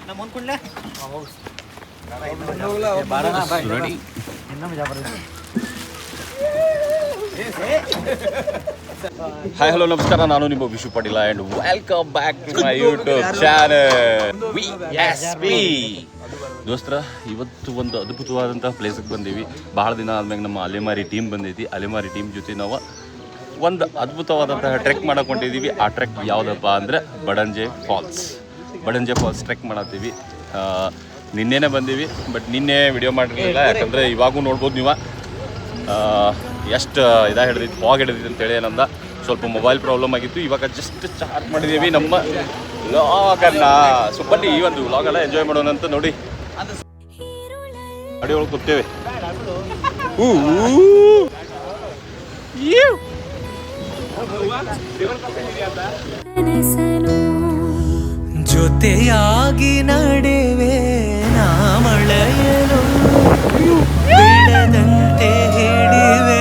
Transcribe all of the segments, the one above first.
Hi hello ನಮಸ್ಕಾರ, ನಾನು ನಿಮ್ಮ Vishu Patil and welcome back to my YouTube channel VSP. ದೋಸ್ತರ, ಇವತ್ತು ಒಂದು ಅದ್ಭುತವಾದಂಥ ಪ್ಲೇಸಿಗೆ ಬಂದೀವಿ. ಭಾಳ ದಿನ ಆದ್ಮೇಲೆ ನಮ್ಮ ಅಲೆಮಾರಿ ಟೀಮ್ ಬಂದೈತಿ. ಅಲೆಮಾರಿ ಟೀಮ್ ಜೊತೆ ನಾವು ಒಂದು ಅದ್ಭುತವಾದಂತಹ ಟ್ರೆಕ್ ಮಾಡಕ್ಕೆ ಹೊಂಟಿದ್ದೀವಿ. ಆ ಟ್ರೆಕ್ ಯಾವುದಪ್ಪ ಅಂದರೆ ಬಡಂಜೆ ಫಾಲ್ಸ್ ಟ್ರೆಕ್ ಮಾಡತ್ತೀವಿ. ನಿನ್ನೆನೇ ಬಂದೀವಿ, ಬಟ್ ನಿನ್ನೆ ವಿಡಿಯೋ ಮಾಡಿರಲಿಲ್ಲ. ಯಾಕಂದರೆ ಇವಾಗೂ ನೋಡ್ಬೋದು ನೀವು ಎಷ್ಟು ಇದಾಗ ಹಿಡಿದೈತಿ, ಫಾಗ್ ಹಿಡಿದೈತಿ ಅಂತೇಳಿ ಏನಂದ ಸ್ವಲ್ಪ ಮೊಬೈಲ್ ಪ್ರಾಬ್ಲಮ್ ಆಗಿತ್ತು. ಇವಾಗ ಜಸ್ಟ್ ಚಾರ್ಜ್ ಮಾಡಿದ್ದೀವಿ ನಮ್ಮ ವ್ಲಾಗನ್ನು. ಸೊ ಬನ್ನಿ ಈ ಒಂದು ವ್ಲಾಗೆಲ್ಲ ಎಂಜಾಯ್ ಮಾಡೋಣ ಅಂತ. ನೋಡಿ ಅಡಿ ಒಳಗೆ ಕೂತೇವೆ. ಜೊತೆಯಾಗಿ ನಡೆವೆ ನಾ ಮಳೆಯಲು ಬಿಡದಂತೆ ಹಿಡಿವೆ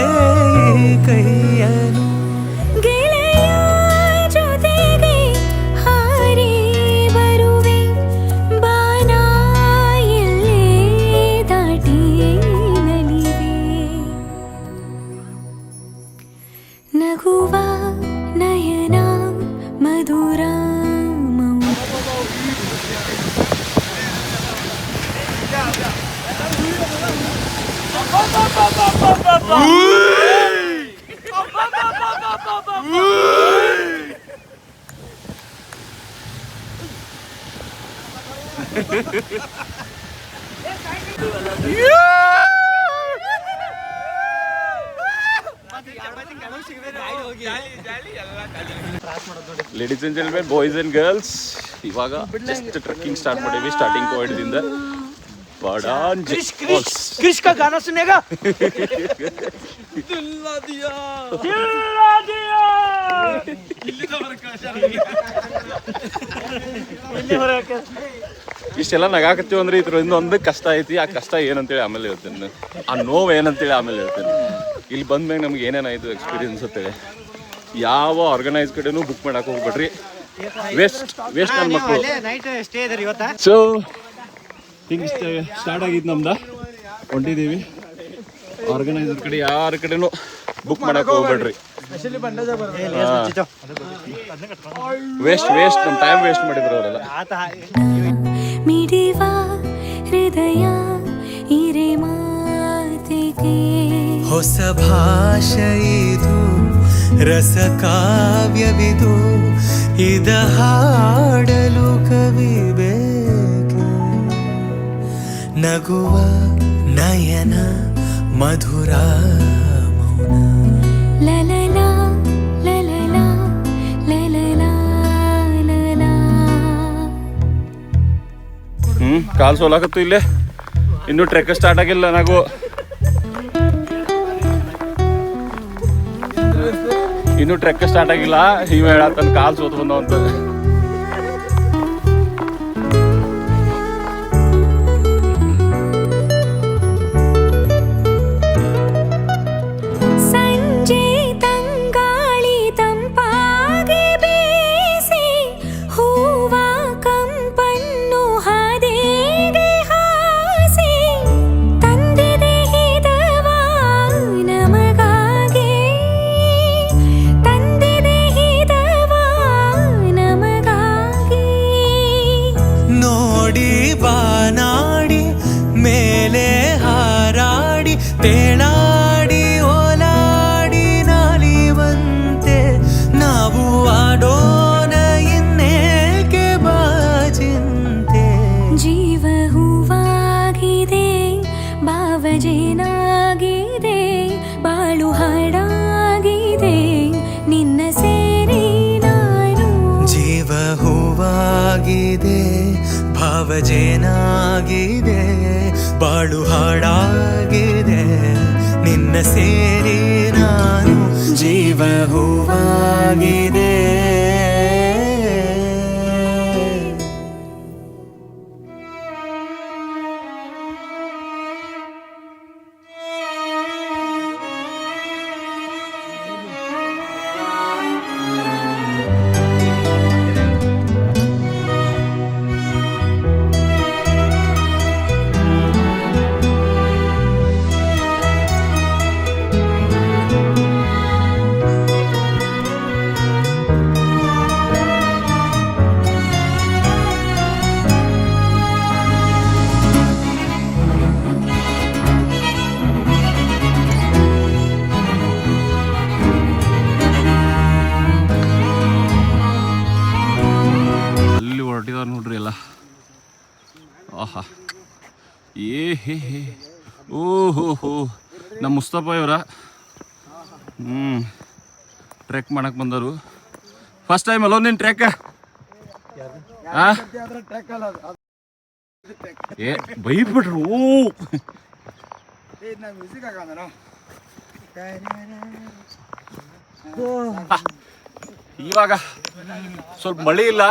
ಕೈಯನು. ಗೆಳೆಯ ಜೊತೆಗೆ ಹಾರಿ ಬರುವೆ ಬಾನ ಎಲ್ಲೇ ದಾಟಿ ನಲಿವೆ. ನಗುವ ನಯನ ಮಧುರ ladies and gentlemen, boys and girls, ಇವಾಗ ಜಸ್ಟ್ ಟ್ರೆಕ್ಕಿಂಗ್ ಸ್ಟಾರ್ಟ್ ಮಾಡೀವಿ. ಸ್ಟಾರ್ಟಿಂಗ್ ಪಾಯಿಂಟ್ದಿಂದ ಬಡಂಜೆ ಫಾಲ್ಸ್. क्रिश का गाना सुनेगा? ಇಷ್ಟೆಲ್ಲ ನಗಾಕತ್ತೀವಿ ಅಂದ್ರೆ ಇದ್ರಿಂದ ಒಂದು ಕಷ್ಟ ಐತಿ. ಆ ಕಷ್ಟ ಏನಂತೇಳಿ ಆಮೇಲೆ ಹೇಳ್ತೇನೆ, ಆ ನೋವು ಏನಂತೇಳಿ ಆಮೇಲೆ ಹೇಳ್ತೇನೆ. ಇಲ್ಲಿ ಬಂದ್ಮ್ಯಾಗ ನಮ್ಗೆ ಏನೇನಾಯ್ತು ಎಕ್ಸ್ಪೀರಿಯನ್ಸ್ ಅಂತೇಳಿ. ಯಾವ ಆರ್ಗನೈಸ್ ಕಡೆನೂ ಬುಕ್ ಮಾಡಕ್ಕೆ ಹೋಗ್ಬೇಡ್ರಿ, ವೇಸ್ಟ್ ನನ್ನ ಮಕ್ಕಳು. ಸೊ ಹಿಂಗೆ ಸ್ಟಾರ್ಟ್ ಆಗಿದ್ದು ನಮ್ದು, ಹೊಂಟಿದ್ದೀವಿ. ಆರ್ಗನೈಸರ್ ಕಡೆ ಯಾರ ಕಡೆನೂ ಬುಕ್ ಮಾಡಕ್ಕೆ ಹೋಗ್ಬೇಡ್ರಿ. ವೇಸ್ಟ್ ನಮ್ಮ ಟೈಮ್ ವೇಸ್ಟ್ ಮಾಡಿದ್ರು ಅವರೆಲ್ಲ. ಮಿಡಿವ ಹೃದಯ ಇರೆ ಮಾತಿಗೆ ಹೊಸ ಭಾಷೆ ಇದು, ರಸ ಕಾವ್ಯವಿದು, ಇದ ಹಾಡಲು ಕವಿ ಬೇಕು. ನಗುವ ನಯನ ಮಧುರ ಮೌನ. ಲಲಲ ಲಲಲ ಲಲಲ ಲಲಲ. ಕಾಲು ಸೋಲಾಕತ್ತು ಇಲ್ಲೇ. ಇನ್ನೂ ಟ್ರೆಕ್ ಸ್ಟಾರ್ಟ್ ಆಗಿಲ್ಲ. ಇನ್ನೂ ಟ್ರೆಕ್ ಸ್ಟಾರ್ಟ್ ಆಗಿಲ್ಲ. ಇವ ಹೇಳತ್ತನ ಕಾಲು ಸೋತು ಬಂದವಂತ. ತೇಳಾಡಿ ಓಲಾಡಿ ನಾಲಿವಂತೆ ನಾವು ಆಡೋಣ ಇನ್ನೇಕೆ ಬಾಜಿಂತೆ. ಜೀವ ಹೂವಾಗಿದೆ, ಭಾವಜೇನಾಗಿದೆ, ಬಾಳು ಹಾಡಾಗಿದೆ ನಿನ್ನ ಸೇರಿ ನಾನು. ಜೀವ ಹೂವಾಗಿದೆ, ಭಾವಜೇನಾಗಿದೆ, ಬಾಳು ಹಾಡಾಗಿದೆ ನಿನ್ನ ಸೇರಿ ನಾನು. ಜೀವ ಹೂವಾಗಿದೆ. ಆಹಾ ಏ ಹೇ ಹೇ ಓಹೋ ಹೋ ನಮ್ಮ ಮುಸ್ತಫಾ ಇವರ ಟ್ರೆಕ್ ಮಾಡಕ್ಕೆ ಬಂದರು. ಫಸ್ಟ್ ಟೈಮ್ ಅಲ್ಲೋ ನೀನು ಟ್ರೆಕ್? ಏ ಬೈದ್ಬಿಟ್ರು. ಇವಾಗ ಸ್ವಲ್ಪ ಮಳೆ ಇಲ್ಲ,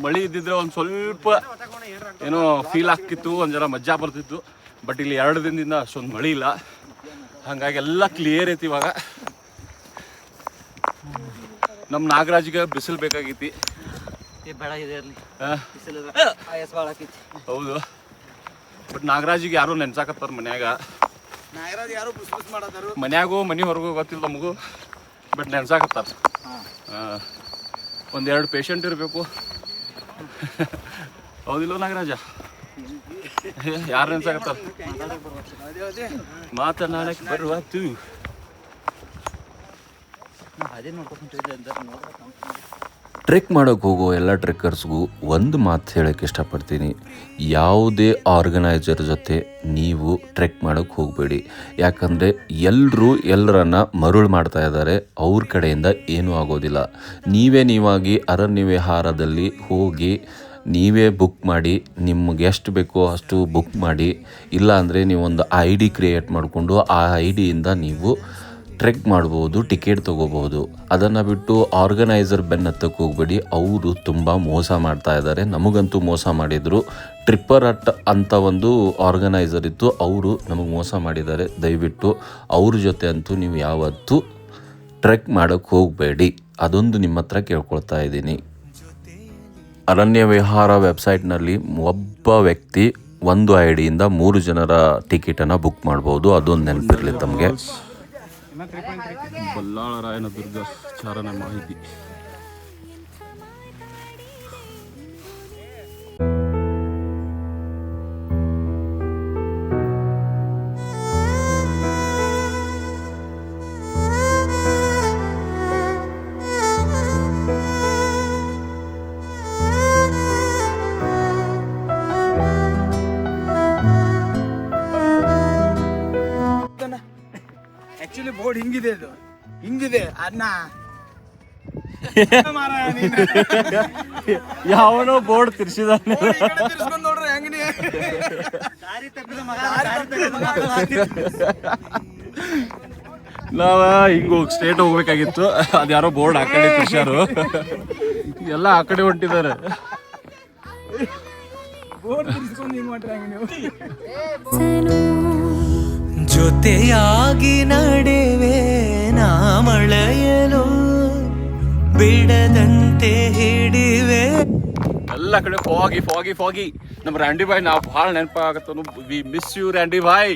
ಮಳೆ ಇದ್ದಿದ್ರೆ ಒಂದು ಸ್ವಲ್ಪ ಏನೋ ಫೀಲ್ ಆಗ್ತಿತ್ತು, ಒಂದು ಜರ ಮಜಾ ಬರ್ತಿತ್ತು. ಬಟ್ ಇಲ್ಲಿ 2 ದಿನದಿಂದ ಅಷ್ಟೊಂದು ಮಳೆ ಇಲ್ಲ, ಹಾಗಾಗಿ ಎಲ್ಲ ಕ್ಲಿಯರ್ ಐತಿ. ಇವಾಗ ನಮ್ಮ ನಾಗರಾಜಿಗೆ ಬಿಸಿಲು ಬೇಕಾಗೈತಿ. ಹೌದು, ಬಟ್ ನಾಗರಾಜಿಗೆ ಯಾರು ನೆನ್ಸಾಕತ್ತಾರ ಮನ್ಯಾಗ. ಮನ್ಯಾಗೂ ಮನೆ ಹೊರಗೂ ಗೊತ್ತಿಲ್ಲ ನಮಗೂ, ಬಟ್ ನೆನ್ಸಾಕತ್ತಾರ. 1-2 ಪೇಷಂಟ್ ಇರಬೇಕು. ಹೌದಿಲ್ಲ ನಾಗರಾಜ? ಯಾರು ನೆನ್ಸಾಕತ್ತಾರ? ಮಾತನಾಡಕ್ಕೆ ಬರುವಾತು. ಟ್ರೆಕ್ ಮಾಡೋಕ್ಕೆ ಹೋಗೋ ಎಲ್ಲ ಟ್ರೆಕ್ಕರ್ಸ್ಗೂ ಒಂದು ಮಾತು ಹೇಳೋಕ್ಕೆ ಇಷ್ಟಪಡ್ತೀನಿ. ಯಾವುದೇ ಆರ್ಗನೈಸರ್ ಜೊತೆ ನೀವು ಟ್ರೆಕ್ ಮಾಡೋಕ್ಕೆ ಹೋಗಬೇಡಿ. ಯಾಕಂದರೆ ಎಲ್ಲರೂ ಎಲ್ಲರನ್ನ ಮರುಳು ಮಾಡ್ತಾ ಇದ್ದಾರೆ. ಅವ್ರ ಕಡೆಯಿಂದ ಏನೂ ಆಗೋದಿಲ್ಲ. ನೀವಾಗಿ ಅರಣ್ಯ ವಿಹಾರದಲ್ಲಿ ಹೋಗಿ ನೀವೇ ಬುಕ್ ಮಾಡಿ, ನಿಮ್ಗೆ ಎಷ್ಟು ಬೇಕೋ ಅಷ್ಟು ಬುಕ್ ಮಾಡಿ. ಇಲ್ಲ ಅಂದರೆ ನೀವೊಂದು ID ಕ್ರಿಯೇಟ್ ಮಾಡಿಕೊಂಡು ಆ IDಯಿಂದ ನೀವು ಟ್ರೆಕ್ ಮಾಡ್ಬೋದು, ಟಿಕೆಟ್ ತೊಗೋಬಹುದು. ಅದನ್ನು ಬಿಟ್ಟು ಆರ್ಗನೈಸರ್ ಬೆನ್ನತ್ತಕ್ಕೆ ಹೋಗ್ಬೇಡಿ. ಅವರು ತುಂಬ ಮೋಸ ಮಾಡ್ತಾ ಇದ್ದಾರೆ. ನಮಗಂತೂ ಮೋಸ ಮಾಡಿದರು. ಟ್ರಿಪ್ಪರ್ ಅಟ್ ಅಂತ ಒಂದು ಆರ್ಗನೈಸರ್ ಇತ್ತು, ಅವರು ನಮಗೆ ಮೋಸ ಮಾಡಿದ್ದಾರೆ. ದಯವಿಟ್ಟು ಅವ್ರ ಜೊತೆ ಅಂತೂ ನೀವು ಯಾವತ್ತೂ ಟ್ರೆಕ್ ಮಾಡೋಕ್ಕೆ ಹೋಗಬೇಡಿ. ಅದೊಂದು ನಿಮ್ಮ ಹತ್ರ ಕೇಳ್ಕೊಳ್ತಾ ಇದ್ದೀನಿ. ಅರಣ್ಯ ವಿಹಾರ ವೆಬ್ಸೈಟ್ನಲ್ಲಿ ಒಬ್ಬ ವ್ಯಕ್ತಿ ಒಂದು IDಯಿಂದ 3 ಜನರ ಟಿಕೆಟನ್ನು ಬುಕ್ ಮಾಡ್ಬೋದು. ಅದೊಂದು ನೆನಪಿರಲಿ ತಮಗೆ. ಬಲ್ಲಾಳ ರಾಯನದುರ್ಗ ಚಾರಣ ಮಾಹಿತಿ. ಆಕ್ಚುಲಿ ಬೋರ್ಡ್ ಹಿಂಗಿದೆ, ಇದು ಹಿಂಗಿದೆ ಅನ್ನ ಯಾವನೋ ಬೋರ್ಡ್ ತಿರ್ಸಿದಾನೆ. ನೋಡ್ರಿ ಹೆಂಗನಿ ನಾವ ಹಿಂಗ ಹೋಗಿ ಸ್ಟೇಟ್ ಹೋಗ್ಬೇಕಾಗಿತ್ತು. ಅದ್ಯಾರೋ ಬೋರ್ಡ್ ಆ ಕಡೆ ತಿರ್ಸ್ಯಾರು, ಎಲ್ಲ ಆ ಕಡೆ ಹೊಂಟಿದ್ದಾರೆ. ಬೋರ್ಡ್ ತಿರ್ಸ್ಕೊಂಡು ಹಿಂಗ್ ಮಾಡ್ರಿ ಹೆಂಗನಿ. ಜೊತೆಯಾಗಿ ನಡೆವೆ ನಾ ಮಳೆಯಲು ಬಿಡದಂತೆ ಹಿಡಿವೆ. ಎಲ್ಲ ಕಡೆ ಫಾಗಿ ಫಾಗಿ ಫಾಗಿ. ನಮ್ಮ ರ್ಯಾಂಡಿ ಬಾಯ್ ನಾವು ಭಾಳ ನೆನಪಾಗತ್ತನು. ವಿ ಮಿಸ್ ಯು ರ್ಯಾಂಡಿ ಬಾಯ್.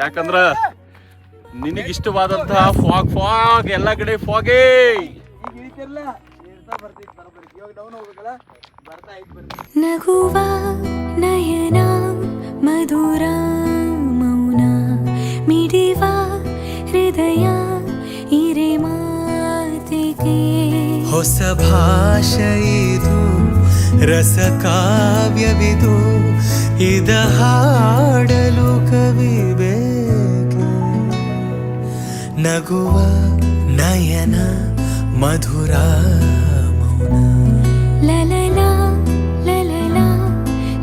ಯಾಕಂದ್ರ ನಿನಗಿಷ್ಟವಾದಂತಹ ಫಾಗ್ ಫಾಗ್ ಎಲ್ಲ ಕಡೆ ಫಾಗಿ. ನಗುವ ನಯನ ಮಧುರ ಮೌನ ಮಿಡಿವ ಹೃದಯ ಇರೆ ಮಾತಿಗೆ. ಹೊಸ ಭಾಷೆ ಇದು, ರಸ ಕಾವ್ಯವಿದು, ಇದ ಹಾಡಲು ಕವಿ ಬೇಕು. ನಗುವ ನಯನ ಮಧುರ ಮೌನ. ಲಲಲಾ ಲಲಲಾ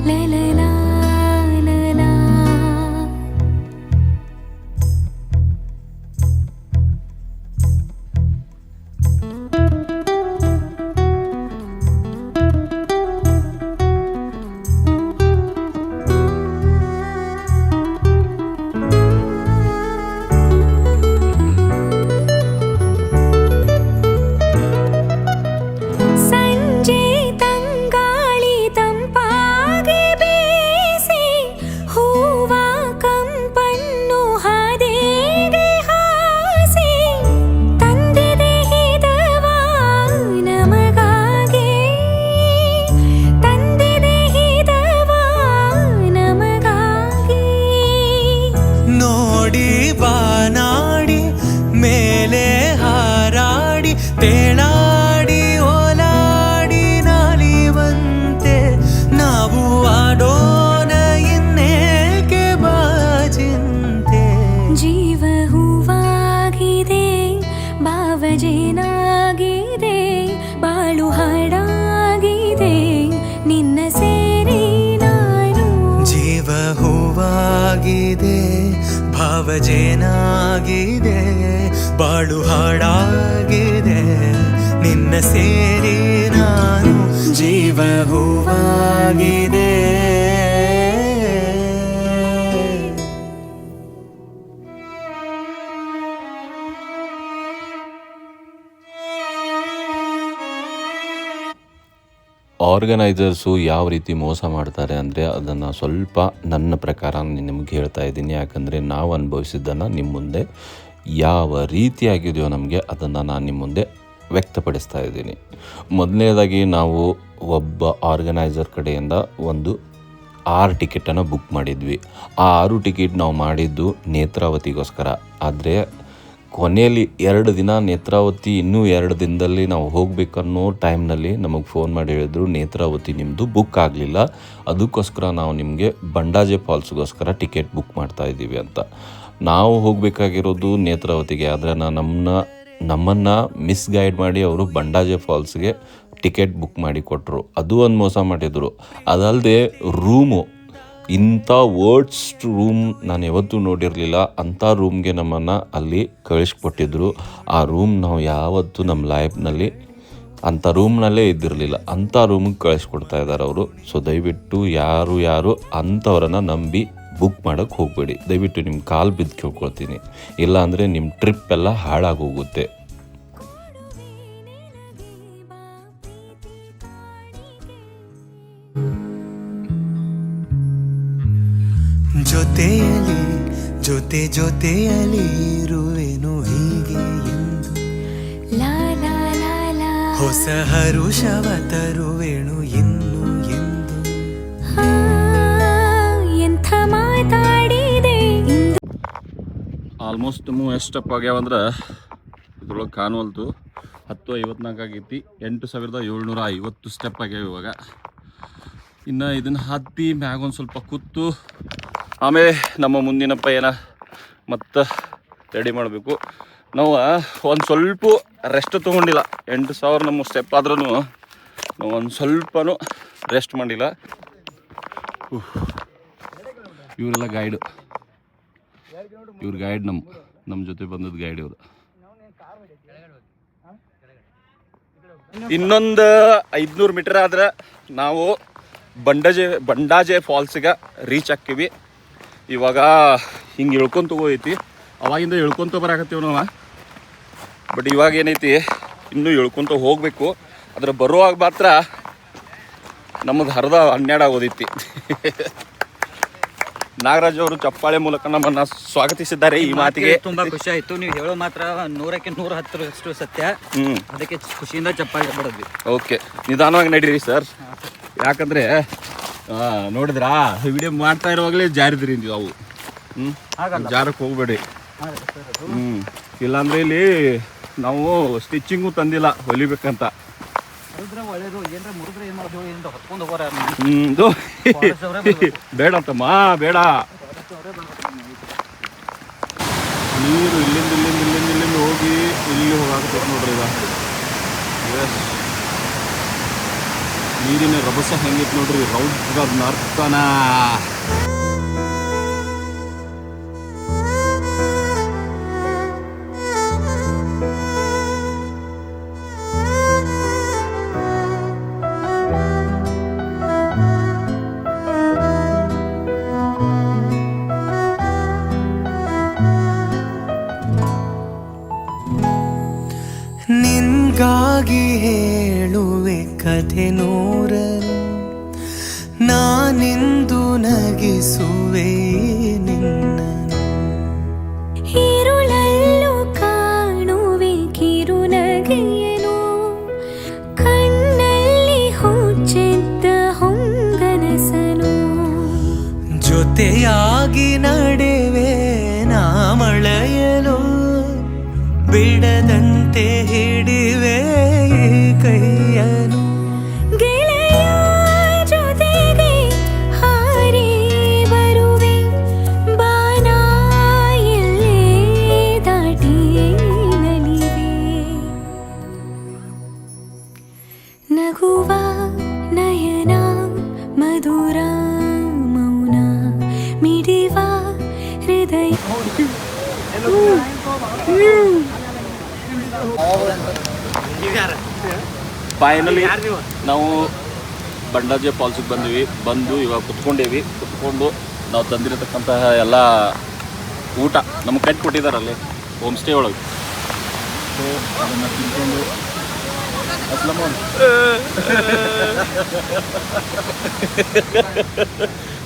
ಲಲಲಾ ಲಲಾ. ಭಾವಜೇನಾಗಿದೆ ಬಾಳು ಹಾಡಾಗಿದೆ ನಿನ್ನ ಸೇರಿ ನಾನು ಜೀವ ಹೂವಾಗಿದೆ ಆರ್ಗನೈಸರ್ಸು ಯಾವ ರೀತಿ ಮೋಸ ಮಾಡ್ತಾರೆ ಅಂದರೆ ಅದನ್ನು ಸ್ವಲ್ಪ ನನ್ನ ಪ್ರಕಾರ ನಿಮ್ಗೆ ಹೇಳ್ತಾ ಇದ್ದೀನಿ. ಯಾಕಂದರೆ ನಾವು ಅನುಭವಿಸಿದ್ದನ್ನು ನಿಮ್ಮ ಮುಂದೆ ಯಾವ ರೀತಿಯಾಗಿದೆಯೋ ನಮಗೆ ಅದನ್ನು ನಾನು ನಿಮ್ಮ ಮುಂದೆ ವ್ಯಕ್ತಪಡಿಸ್ತಾ ಇದ್ದೀನಿ. ಮೊದಲನೇದಾಗಿ ನಾವು ಒಬ್ಬ ಆರ್ಗನೈಸರ್ ಕಡೆಯಿಂದ ಒಂದು 6 ಟಿಕೆಟನ್ನು ಬುಕ್ ಮಾಡಿದ್ವಿ. ಆ 6 ಟಿಕೆಟ್ ನಾವು ಮಾಡಿದ್ದು ನೇತ್ರಾವತಿಗೋಸ್ಕರ. ಆದರೆ ಕೊನೆಯಲ್ಲಿ 2 ದಿನ ನೇತ್ರಾವತಿ ಇನ್ನೂ 2 ದಿನದಲ್ಲಿ ನಾವು ಹೋಗಬೇಕನ್ನೋ ಟೈಮ್ನಲ್ಲಿ ನಮಗೆ ಫೋನ್ ಮಾಡಿ ಹೇಳಿದ್ರು ನೇತ್ರಾವತಿ ನಿಮ್ಮದು ಬುಕ್ ಆಗಲಿಲ್ಲ, ಅದಕ್ಕೋಸ್ಕರ ನಾವು ನಿಮಗೆ ಬಂಡಾಜೆ ಫಾಲ್ಸ್ಗೋಸ್ಕರ ಟಿಕೆಟ್ ಬುಕ್ ಮಾಡ್ತಾ ಇದ್ದೀವಿ ಅಂತ. ನಾವು ಹೋಗಬೇಕಾಗಿರೋದು ನೇತ್ರಾವತಿಗೆ, ಆದರೆ ನಮ್ಮನ್ನು ಮಿಸ್ಗೈಡ್ ಮಾಡಿ ಅವರು ಬಂಡಾಜೆ ಫಾಲ್ಸ್ಗೆ ಟಿಕೆಟ್ ಬುಕ್ ಮಾಡಿ ಕೊಟ್ಟರು. ಅದು ಒಂದು ಮೋಸ ಮಾಡಿದರು. ಅದಲ್ಲದೆ ರೂಮು, ಇಂಥ ವರ್ಡ್ಸ್ಟ್ ರೂಮ್ ನಾನು ಯಾವತ್ತೂ ನೋಡಿರಲಿಲ್ಲ. ಅಂಥ ರೂಮ್ಗೆ ನಮ್ಮನ್ನು ಅಲ್ಲಿ ಕಳಿಸ್ಕೊಟ್ಟಿದ್ರು. ಆ ರೂಮ್ ನಾವು ಯಾವತ್ತೂ ನಮ್ಮ ಲೈಫ್ನಲ್ಲಿ ಅಂಥ ರೂಮ್ನಲ್ಲೇ ಇದ್ದಿರಲಿಲ್ಲ. ಅಂಥ ರೂಮಿಗೆ ಕಳಿಸ್ಕೊಡ್ತಾ ಇದ್ದಾರೆ ಅವರು. ಸೊ ದಯವಿಟ್ಟು ಯಾರು ಅಂಥವ್ರನ್ನು ನಂಬಿ ಬುಕ್ ಮಾಡೋಕ್ಕೆ ಹೋಗಬೇಡಿ. ದಯವಿಟ್ಟು ನಿಮ್ಮ ಕಾಲು ಬಿದ್ದು ಕೇಳ್ಕೊಳ್ತೀನಿ, ಇಲ್ಲಾಂದರೆ ನಿಮ್ಮ ಟ್ರಿಪ್ ಎಲ್ಲ ಹಾಳಾಗೋಗುತ್ತೆ. ಜೊತೆಯಲ್ಲಿ ಜೊತೆಯಲ್ಲಿ ಇರುವೆನು ಹೀಗೆ ಎಂದು ಲಾ ಲಾ ಲಾ ಲಾ ಹೊಸ ಹರುಷವ ತರುವೆನು ಇನ್ನು ಎಂದು ಆ, ಎಂಥ ಮಾತಾಡಿದೆ ಇಂದು. ಆಲ್ಮೋಸ್ಟ್ ಎಷ್ಟು ಸ್ಟೆಪ್ ಆಗ್ಯಾವಂದ್ರೆ ಇದ್ರೊಳಗೆ ಕಾಣುವಲ್ತು. 10:54 ಆಗೈತಿ. 8,750 ಸ್ಟೆಪ್ ಆಗ್ಯಾವ ಇವಾಗ. ಇನ್ನು ಇದನ್ನು ಹತ್ತಿ ಮ್ಯಾಗೊಂದು ಸ್ವಲ್ಪ ಕೂತು ಆಮೇಲೆ ನಮ್ಮ ಮುಂದಿನ ಪಯಣ ಮತ್ತು ರೆಡಿ ಮಾಡಬೇಕು. ನಾವು ಒಂದು ಸ್ವಲ್ಪ ರೆಸ್ಟ್ ತೊಗೊಂಡಿಲ್ಲ. 8,000 ನಮ್ಮ ಸ್ಟೆಪ್ ಆದ್ರೂ ನಾವು ಒಂದು ಸ್ವಲ್ಪನೂ ರೆಸ್ಟ್ ಮಾಡಿಲ್ಲ. ಇವರೆಲ್ಲ ಗೈಡು, ಇವ್ರ ಗೈಡ್ ನಮ್ಮ ಜೊತೆ ಬಂದದ್ದು ಗೈಡ್ ಇವರು. ಇನ್ನೊಂದು 500 ಮೀಟರ್ ಆದ್ರೆ ನಾವು ಬಂಡಾಜೆ ಫಾಲ್ಸಿಗೆ ರೀಚ್ ಆಕ್ಕಿವಿ. ಇವಾಗ ಹಿಂಗೆ ಇಳ್ಕೊಂತ ಹೋಗೈತಿ. ಅವಾಗಿಂದ ಇಳ್ಕೊಂತ ಬರಾಕತ್ತೀವಿ ನಾವು. ಬಟ್ ಇವಾಗ ಏನೈತಿ, ಇನ್ನೂ ಇಳ್ಕೊಂತ ಹೋಗಬೇಕು. ಅದ್ರ ಬರುವಾಗ ಮಾತ್ರ ನಮಗೆ 12 ಆಗೋದೈತಿ. ನಾಗರಾಜ್ ಅವರು ಚಪ್ಪಾಳೆ ಮೂಲಕ ನಮ್ಮನ್ನು ಸ್ವಾಗತಿಸಿದ್ದಾರೆ. ಈ ಮಾತಿಗೆ ತುಂಬಾ ಖುಷಿ ಆಯ್ತು. ನೀವು ಹೇಳೋ ಮಾತ್ರ 100ಕ್ಕೆ 110ರಷ್ಟು ಸತ್ಯ. ಅದಕ್ಕೆ ಖುಷಿಯಿಂದ ಚಪ್ಪಾಳೆ ಬಡದ್ವಿ. ಓಕೆ, ನಿಧಾನವಾಗಿ ನಡೀರಿ ಸರ್. ಯಾಕಂದ್ರೆ ನೋಡಿದ್ರಾ, ವಿಡಿಯೋ ಮಾಡ್ತಾ ಇರುವಾಗಲೇ ಜಾರಿದ್ರಿ ನೀವು. ಅವು ಜಾರಕ್ಕೆ ಹೋಗ್ಬೇಡಿ. ಇಲ್ಲಾಂದ್ರೆ ಇಲ್ಲಿ ನಾವು ಸ್ಟಿಚಿಂಗು ತಂದಿಲ್ಲ, ಹೊಲಿಬೇಕಂತ. ಒಳ್ಳೇದು. ಏನ್ರ ಮುರಿದ್ರೆ ಏನು ಮಾಡೋದು, ಹೊತ್ಕೊಂಡು ಹೋಗೋರ. ಬೇಡ ಅಂತಮ್ಮ, ಬೇಡ. ನೀರು ಇಲ್ಲಿಂದ ಹೋಗಿ ಇಲ್ಲಿ ಹೋಗಾಕ ನೋಡ್ರಿ. ಎಸ್, ನೀರಿನ ರಭಸ ಹೆಂಗಿತ್ತು ನೋಡ್ರಿ, ರೌದ್ರ ನರ್ತನ. ನಿನ್ಗಾಗಿ ಹೇಳುವೆ ಕಥೆ 100 ನಾನಿಂದು ನಗಿಸುವೆ ನಿನ್ನನು. ഇരുളല്ലു കാണുವೆ ಕಿರುನಗೆಯನು ಕಣ್ಣಲ್ಲಿ ಹುಚ್ಚೆದ್ದ ಹೊಂಗನಸನು. ಜೊತೆಯಾಗಿ ನಡೆವೆ ನಾ ಮಳೆಯಲು ಬಿಡದಂತೆ ಹಿಡಿವೆ ಈ ಕೈಯನು. ಗೆಳೆಯ ಜೊತೆಗೆ ಹಾರಿ ಬರುವೆ ಬಾನ ಎಲ್ಲೇ ದಾಟಿ ನಲಿವೆ. ನಗುವ ನಯನ ಮಧುರ ಮೌನ ಮಿಡಿವ ಹೃದಯ. ಫೈನಲಿ ನಾವು ಬಂಡಾಜೆ ಫಾಲ್ಸಿಗೆ ಬಂದು ಇವಾಗ ಕುತ್ಕೊಂಡು ನಾವು ತಂದಿರತಕ್ಕಂತಹ ಎಲ್ಲ ಊಟ ನಮ್ಗೆ ಕಟ್ಟಿ ಕೊಟ್ಟಿದ್ದಾರಲ್ಲಿ ಹೋಮ್ ಸ್ಟೇ ಒಳಗೆ. ಸೊ ಅದನ್ನು ತಿನ್ಕೊಂಡು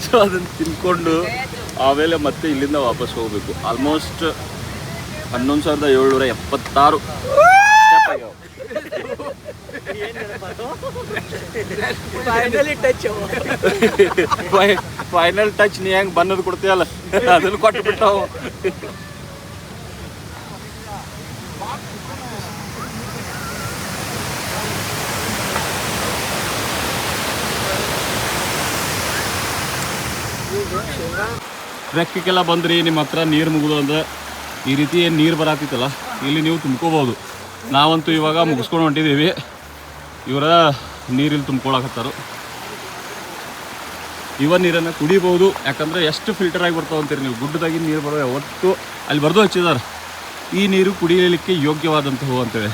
ಸೊ ಅದನ್ನು ತಿನ್ಕೊಂಡು ಆಮೇಲೆ ಮತ್ತೆ ಇಲ್ಲಿಂದ ವಾಪಸ್ ಹೋಗಬೇಕು. ಆಲ್ಮೋಸ್ಟ್ 11,776 ಸ್ಟೆಪ್ ಆಗ್ಯಾವ. ಫೈನಲ್ ಟಚ್ ನೀ ಹೆಂಗೆ ಬನ್ನದು ಕೊಡ್ತೀಯಲ್ಲ ಅದನ್ನು ಕೊಟ್ಟು ಬಿಟ್ಟಾವು. ಟ್ರೆಕ್ಕಿಗೆಲ್ಲ ಬಂದ್ರಿ, ನಿಮ್ಮ ಹತ್ರ ನೀರು ಮುಗಿದು ಅಂದ್ರೆ ಈ ರೀತಿ ಏನು ನೀರು ಬರತ್ತಿತ್ತಲ್ಲ ಇಲ್ಲಿ ನೀವು ತುಂಬ್ಕೋಬೋದು. ನಾವಂತೂ ಇವಾಗ ಮುಗಿಸ್ಕೊಂಡು ಹೊಂಟಿದ್ದೀವಿ. ಇವರ ನೀರಿಲ್ಲಿ ತುಂಬ್ಕೊಳಕತ್ತಾರು. ಇವ ನೀರನ್ನು ಕುಡಿಬೋದು, ಯಾಕಂದರೆ ಎಷ್ಟು ಫಿಲ್ಟರ್ ಆಗಿ ಬರ್ತಾವೆ ಅಂತೀರಿ ನೀವು. ಗುಡ್ಡದಾಗಿನ ನೀರು ಬರೋ ಯಾವತ್ತು ಅಲ್ಲಿ ಬರ್ದು ಹಚ್ಚಿದ್ದಾರೆ, ಈ ನೀರು ಕುಡಿಯಲಿಕ್ಕೆ ಯೋಗ್ಯವಾದಂಥವು ಅಂತೇಳಿ.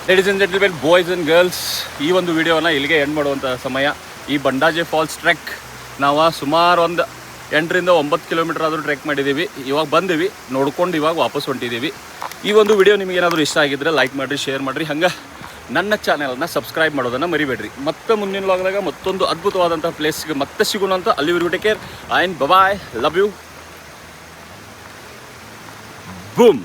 Ladies and gentlemen, boys and girls, ಈ ಒಂದು ವಿಡಿಯೋನ ಇಲ್ಲಿಗೆ ಎಂಡ್ ಮಾಡುವಂಥ ಸಮಯ. ಈ ಬಂಡಾಜೆ ಫಾಲ್ಸ್ ಟ್ರೆಕ್ ನಾವು ಸುಮಾರು ಒಂದು 8 ರಿಂದ 9 ಕಿಲೋಮೀಟರ್ ಆದರೂ ಟ್ರೆಕ್ ಮಾಡಿದ್ದೀವಿ. ಇವಾಗ ಬಂದೀವಿ, ನೋಡ್ಕೊಂಡು ಇವಾಗ ವಾಪಸ್ ಹೊಂಟಿದ್ದೀವಿ. ಈ ಒಂದು ವಿಡಿಯೋ ನಿಮಗೆ ಏನಾದರೂ ಇಷ್ಟ ಆಗಿದ್ದರೆ ಲೈಕ್ ಮಾಡಿರಿ, ಶೇರ್ ಮಾಡಿರಿ, ಹಂಗೆ ನನ್ನ ಚಾನಲ್ನ ಸಬ್ಸ್ಕ್ರೈಬ್ ಮಾಡೋದನ್ನು ಮರಿಬೇಡ್ರಿ. ಮತ್ತೆ ಮುಂದಿನ ವ್ಲಾಗ್ದಾಗ ಮತ್ತೊಂದು ಅದ್ಭುತವಾದಂಥ ಪ್ಲೇಸ್ಗೆ ಮತ್ತೆ ಸಿಗೋಣ ಅಂತ. ಅಲ್ಲಿವರೆಗೂ take care and bye, love you, boom.